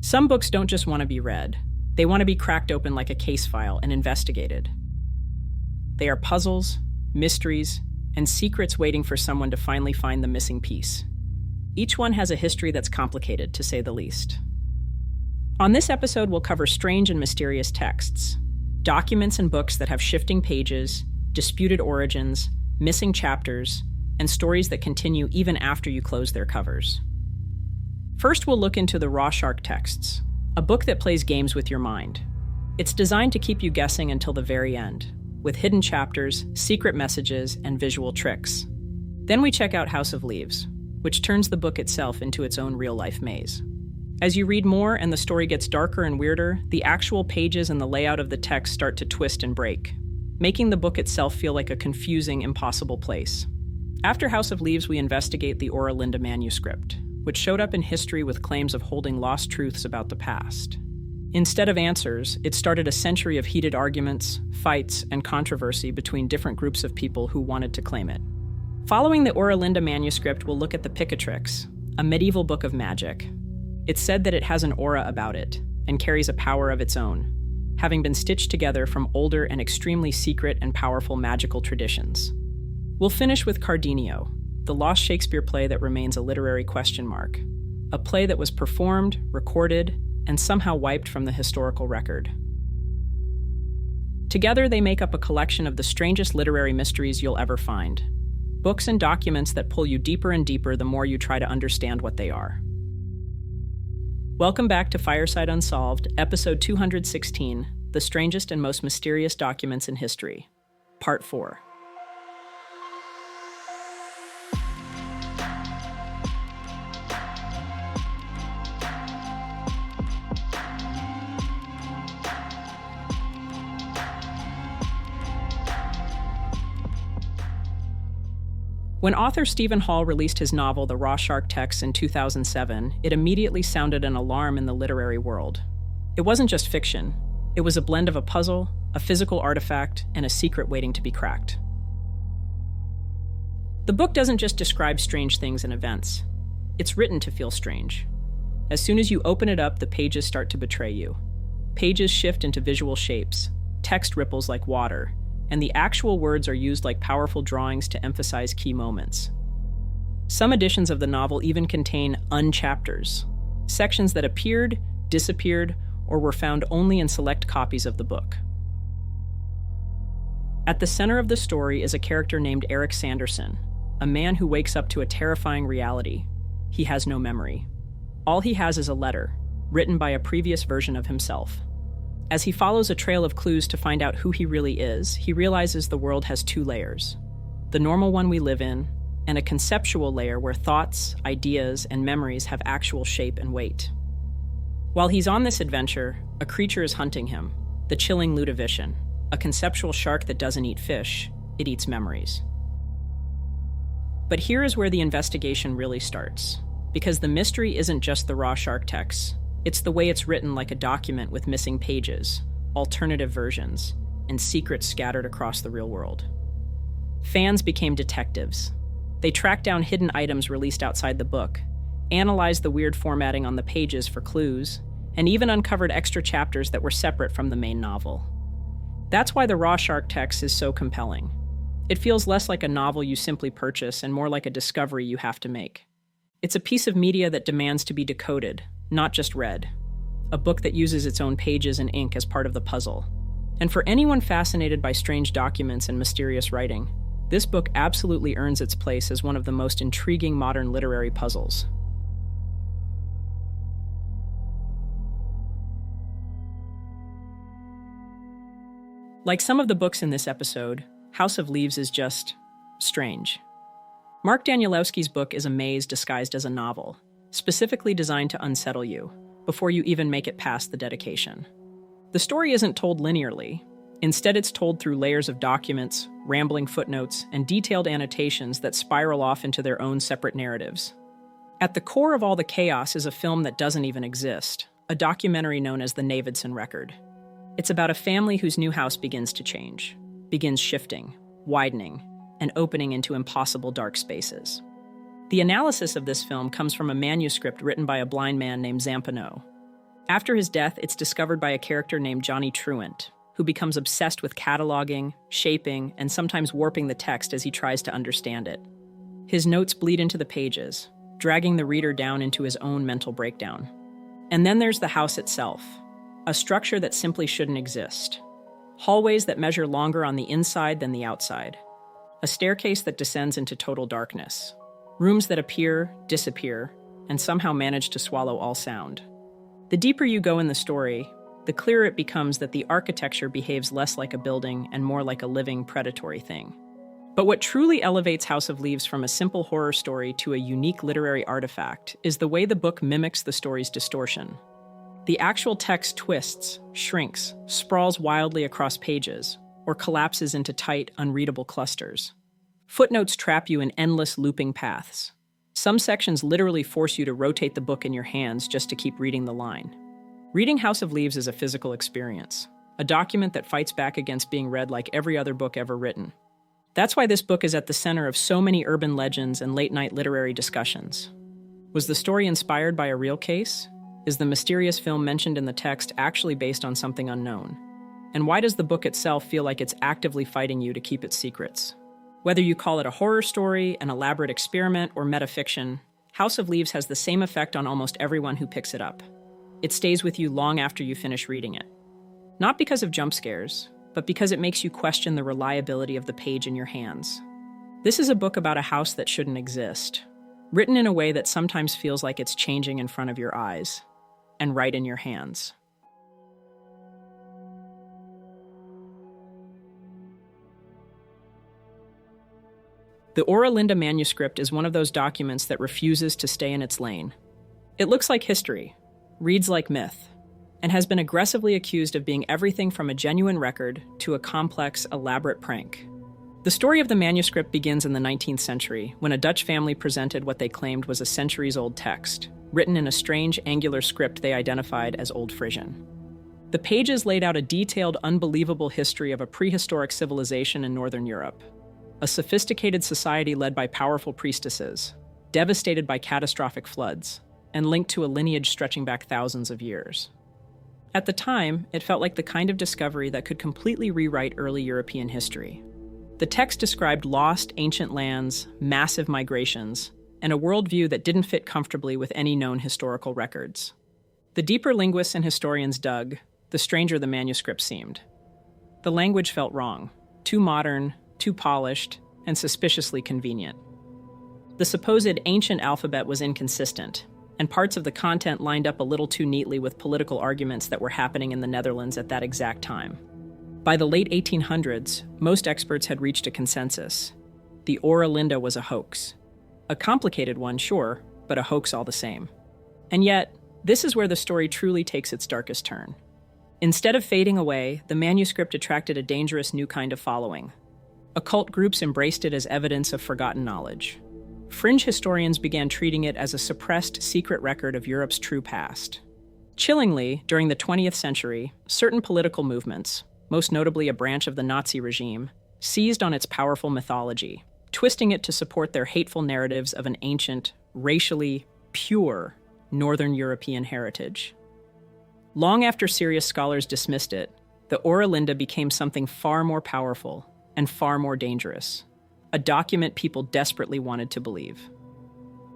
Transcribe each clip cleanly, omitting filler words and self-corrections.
Some books don't just want to be read. They want to be cracked open like a case file and investigated. They are puzzles, mysteries, and secrets waiting for someone to finally find the missing piece. Each one has a history that's complicated, to say the least. On this episode, we'll cover strange and mysterious texts, documents and books that have shifting pages, disputed origins, missing chapters, and stories that continue even after you close their covers. First, we'll look into the Rorschach texts, a book that plays games with your mind. It's designed to keep you guessing until the very end, with hidden chapters, secret messages, and visual tricks. Then we check out House of Leaves, which turns the book itself into its own real-life maze. As you read more and the story gets darker and weirder, the actual pages and the layout of the text start to twist and break, making the book itself feel like a confusing, impossible place. After House of Leaves, we investigate the Oera manuscript, which showed up in history with claims of holding lost truths about the past. Instead of answers, it started a century of heated arguments, fights, and controversy between different groups of people who wanted to claim it. Following the Oera manuscript, we'll look at the Picatrix, a medieval book of magic. It's said that it has an aura about it and carries a power of its own, having been stitched together from older and extremely secret and powerful magical traditions. We'll finish with Cardenio, the lost Shakespeare play that remains a literary question mark, a play that was performed, recorded, and somehow wiped from the historical record. Together, they make up a collection of the strangest literary mysteries you'll ever find, books and documents that pull you deeper and deeper the more you try to understand what they are. Welcome back to Fireside Unsolved, episode 216, The Strangest and Most Mysterious Documents in History, Part 4. When author Stephen Hall released his novel, The Rorschach Texts, in 2007, it immediately sounded an alarm in the literary world. It wasn't just fiction. It was a blend of a puzzle, a physical artifact, and a secret waiting to be cracked. The book doesn't just describe strange things and events. It's written to feel strange. As soon as you open it up, the pages start to betray you. Pages shift into visual shapes, text ripples like water, and the actual words are used like powerful drawings to emphasize key moments. Some editions of the novel even contain unchapters, sections that appeared, disappeared, or were found only in select copies of the book. At the center of the story is a character named Eric Sanderson, a man who wakes up to a terrifying reality. He has no memory. All he has is a letter, written by a previous version of himself. As he follows a trail of clues to find out who he really is, he realizes the world has two layers: the normal one we live in, and a conceptual layer where thoughts, ideas, and memories have actual shape and weight. While he's on this adventure, a creature is hunting him, the chilling Ludovican, a conceptual shark that doesn't eat fish, it eats memories. But here is where the investigation really starts, because the mystery isn't just the Rorschach texts. It's the way it's written, like a document with missing pages, alternative versions, and secrets scattered across the real world. Fans became detectives. They tracked down hidden items released outside the book, analyzed the weird formatting on the pages for clues, and even uncovered extra chapters that were separate from the main novel. That's why the Rorschach text is so compelling. It feels less like a novel you simply purchase and more like a discovery you have to make. It's a piece of media that demands to be decoded, not just read. A book that uses its own pages and ink as part of the puzzle. And for anyone fascinated by strange documents and mysterious writing, this book absolutely earns its place as one of the most intriguing modern literary puzzles. Like some of the books in this episode, House of Leaves is just strange. Mark Danielewski's book is a maze disguised as a novel, specifically designed to unsettle you before you even make it past the dedication. The story isn't told linearly. Instead, it's told through layers of documents, rambling footnotes, and detailed annotations that spiral off into their own separate narratives. At the core of all the chaos is a film that doesn't even exist, a documentary known as The Navidson Record. It's about a family whose new house begins to change, begins shifting, widening, and opening into impossible dark spaces. The analysis of this film comes from a manuscript written by a blind man named Zampano. After his death, it's discovered by a character named Johnny Truant, who becomes obsessed with cataloging, shaping, and sometimes warping the text as he tries to understand it. His notes bleed into the pages, dragging the reader down into his own mental breakdown. And then there's the house itself, a structure that simply shouldn't exist. Hallways that measure longer on the inside than the outside. A staircase that descends into total darkness. Rooms that appear, disappear, and somehow manage to swallow all sound. The deeper you go in the story, the clearer it becomes that the architecture behaves less like a building and more like a living, predatory thing. But what truly elevates House of Leaves from a simple horror story to a unique literary artifact is the way the book mimics the story's distortion. The actual text twists, shrinks, sprawls wildly across pages, or collapses into tight, unreadable clusters. Footnotes trap you in endless looping paths. Some sections literally force you to rotate the book in your hands just to keep reading the line. Reading House of Leaves is a physical experience, a document that fights back against being read like every other book ever written. That's why this book is at the center of so many urban legends and late-night literary discussions. Was the story inspired by a real case? Is the mysterious film mentioned in the text actually based on something unknown? And why does the book itself feel like it's actively fighting you to keep its secrets? Whether you call it a horror story, an elaborate experiment, or metafiction, House of Leaves has the same effect on almost everyone who picks it up. It stays with you long after you finish reading it. Not because of jump scares, but because it makes you question the reliability of the page in your hands. This is a book about a house that shouldn't exist, written in a way that sometimes feels like it's changing in front of your eyes, and right in your hands. The Oera manuscript is one of those documents that refuses to stay in its lane. It looks like history, reads like myth, and has been aggressively accused of being everything from a genuine record to a complex, elaborate prank. The story of the manuscript begins in the 19th century, when a Dutch family presented what they claimed was a centuries-old text, written in a strange, angular script they identified as Old Frisian. The pages laid out a detailed, unbelievable history of a prehistoric civilization in Northern Europe, a sophisticated society led by powerful priestesses, devastated by catastrophic floods, and linked to a lineage stretching back thousands of years. At the time, it felt like the kind of discovery that could completely rewrite early European history. The text described lost, ancient lands, massive migrations, and a worldview that didn't fit comfortably with any known historical records. The deeper linguists and historians dug, the stranger the manuscript seemed. The language felt wrong, too modern, too polished, and suspiciously convenient. The supposed ancient alphabet was inconsistent, and parts of the content lined up a little too neatly with political arguments that were happening in the Netherlands at that exact time. By the late 1800s, most experts had reached a consensus. The Oera was a hoax. A complicated one, sure, but a hoax all the same. And yet, this is where the story truly takes its darkest turn. Instead of fading away, the manuscript attracted a dangerous new kind of following. Occult groups embraced it as evidence of forgotten knowledge. Fringe historians began treating it as a suppressed secret record of Europe's true past. Chillingly, during the 20th century, certain political movements, most notably a branch of the Nazi regime, seized on its powerful mythology, twisting it to support their hateful narratives of an ancient, racially pure Northern European heritage. Long after serious scholars dismissed it, the Oera became something far more powerful and far more dangerous, a document people desperately wanted to believe.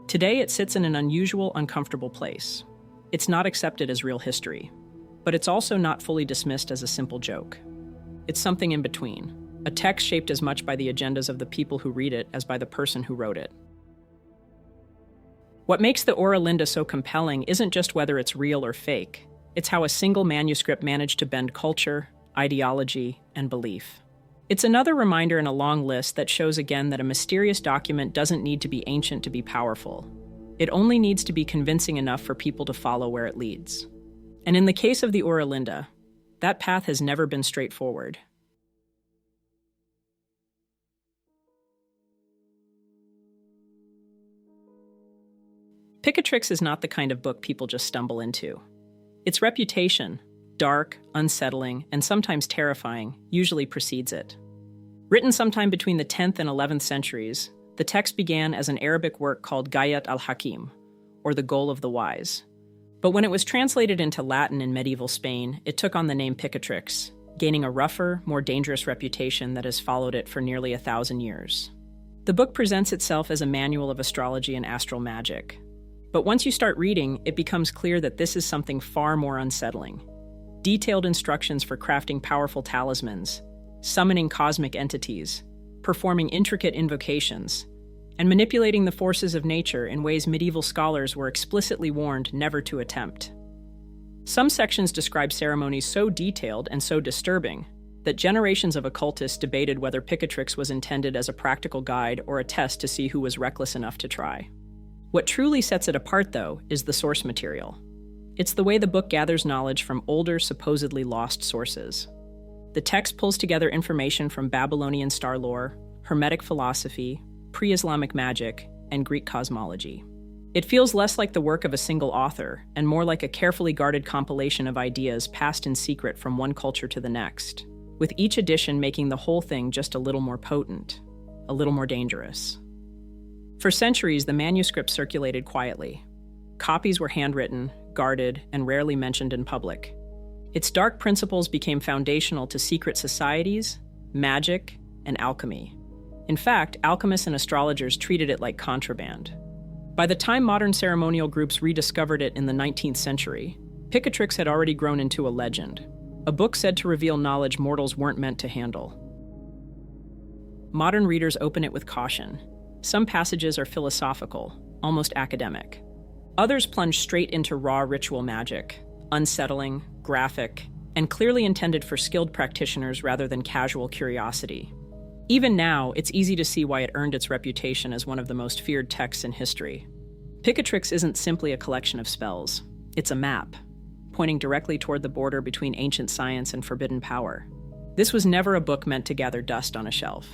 Today, it sits in an unusual, uncomfortable place. It's not accepted as real history, but it's also not fully dismissed as a simple joke. It's something in between, a text shaped as much by the agendas of the people who read it as by the person who wrote it. What makes the Oera so compelling isn't just whether it's real or fake, it's how a single manuscript managed to bend culture, ideology, and belief. It's another reminder in a long list that shows again that a mysterious document doesn't need to be ancient to be powerful. It only needs to be convincing enough for people to follow where it leads. And in the case of the Oera, that path has never been straightforward. Picatrix is not the kind of book people just stumble into. Its reputation, dark, unsettling, and sometimes terrifying, usually precedes it. Written sometime between the 10th and 11th centuries, the text began as an Arabic work called Gayat al-Hakim, or the Goal of the Wise. But when it was translated into Latin in medieval Spain, it took on the name Picatrix, gaining a rougher, more dangerous reputation that has followed it for nearly 1,000 years. The book presents itself as a manual of astrology and astral magic. But once you start reading, it becomes clear that this is something far more unsettling. Detailed instructions for crafting powerful talismans, summoning cosmic entities, performing intricate invocations, and manipulating the forces of nature in ways medieval scholars were explicitly warned never to attempt. Some sections describe ceremonies so detailed and so disturbing that generations of occultists debated whether Picatrix was intended as a practical guide or a test to see who was reckless enough to try. What truly sets it apart, though, is the source material. It's the way the book gathers knowledge from older, supposedly lost sources. The text pulls together information from Babylonian star lore, Hermetic philosophy, pre-Islamic magic, and Greek cosmology. It feels less like the work of a single author, and more like a carefully guarded compilation of ideas passed in secret from one culture to the next, with each edition making the whole thing just a little more potent, a little more dangerous. For centuries, the manuscript circulated quietly. Copies were handwritten, guarded, and rarely mentioned in public. Its dark principles became foundational to secret societies, magic, and alchemy. In fact, alchemists and astrologers treated it like contraband. By the time modern ceremonial groups rediscovered it in the 19th century, Picatrix had already grown into a legend, a book said to reveal knowledge mortals weren't meant to handle. Modern readers open it with caution. Some passages are philosophical, almost academic. Others plunge straight into raw ritual magic, unsettling, graphic, and clearly intended for skilled practitioners rather than casual curiosity. Even now, it's easy to see why it earned its reputation as one of the most feared texts in history. Picatrix isn't simply a collection of spells. It's a map, pointing directly toward the border between ancient science and forbidden power. This was never a book meant to gather dust on a shelf.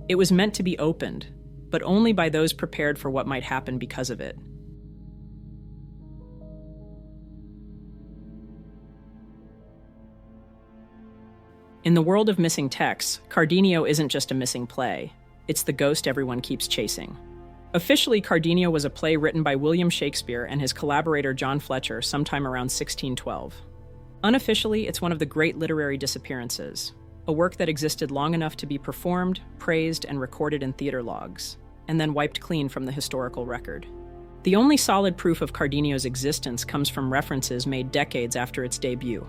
It was meant to be opened, but only by those prepared for what might happen because of it. In the world of missing texts, Cardenio isn't just a missing play. It's the ghost everyone keeps chasing. Officially, Cardenio was a play written by William Shakespeare and his collaborator John Fletcher sometime around 1612. Unofficially, it's one of the great literary disappearances, a work that existed long enough to be performed, praised, and recorded in theater logs, and then wiped clean from the historical record. The only solid proof of Cardenio's existence comes from references made decades after its debut.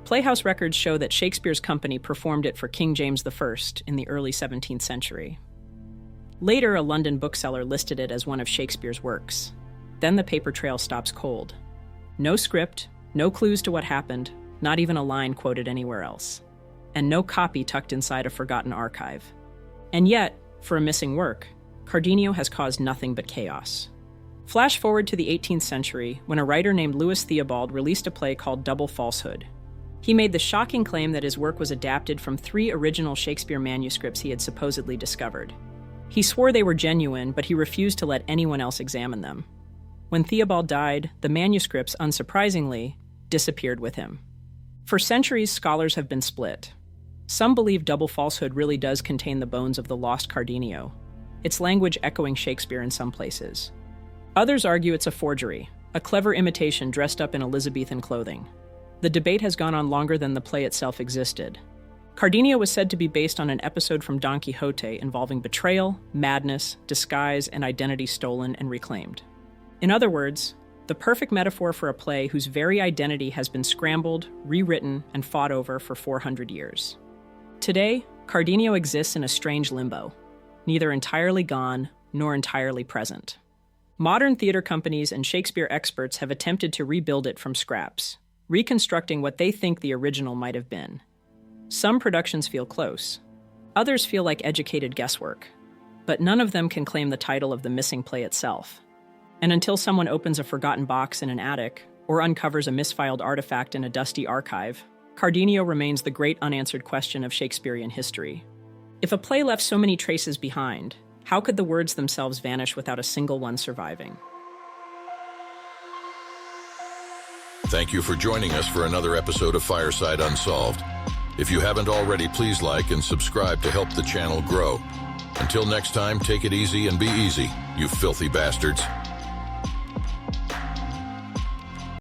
Playhouse records show that Shakespeare's company performed it for King James I in the early 17th century. Later, a London bookseller listed it as one of Shakespeare's works. Then the paper trail stops cold. No script, no clues to what happened, not even a line quoted anywhere else. And no copy tucked inside a forgotten archive. And yet, for a missing work, Cardenio has caused nothing but chaos. Flash forward to the 18th century, when a writer named Louis Theobald released a play called Double Falsehood. He made the shocking claim that his work was adapted from 3 original Shakespeare manuscripts he had supposedly discovered. He swore they were genuine, but he refused to let anyone else examine them. When Theobald died, the manuscripts, unsurprisingly, disappeared with him. For centuries, scholars have been split. Some believe Double Falsehood really does contain the bones of the lost Cardenio, its language echoing Shakespeare in some places. Others argue it's a forgery, a clever imitation dressed up in Elizabethan clothing. The debate has gone on longer than the play itself existed. Cardenio was said to be based on an episode from Don Quixote involving betrayal, madness, disguise, and identity stolen and reclaimed. In other words, the perfect metaphor for a play whose very identity has been scrambled, rewritten, and fought over for 400 years. Today, Cardenio exists in a strange limbo, neither entirely gone nor entirely present. Modern theater companies and Shakespeare experts have attempted to rebuild it from scraps, reconstructing what they think the original might have been. Some productions feel close. Others feel like educated guesswork. But none of them can claim the title of the missing play itself. And until someone opens a forgotten box in an attic or uncovers a misfiled artifact in a dusty archive, Cardenio remains the great unanswered question of Shakespearean history. If a play left so many traces behind, how could the words themselves vanish without a single one surviving? Thank you for joining us for another episode of Fireside Unsolved. If you haven't already, please like and subscribe to help the channel grow. Until next time, take it easy and be easy, you filthy bastards.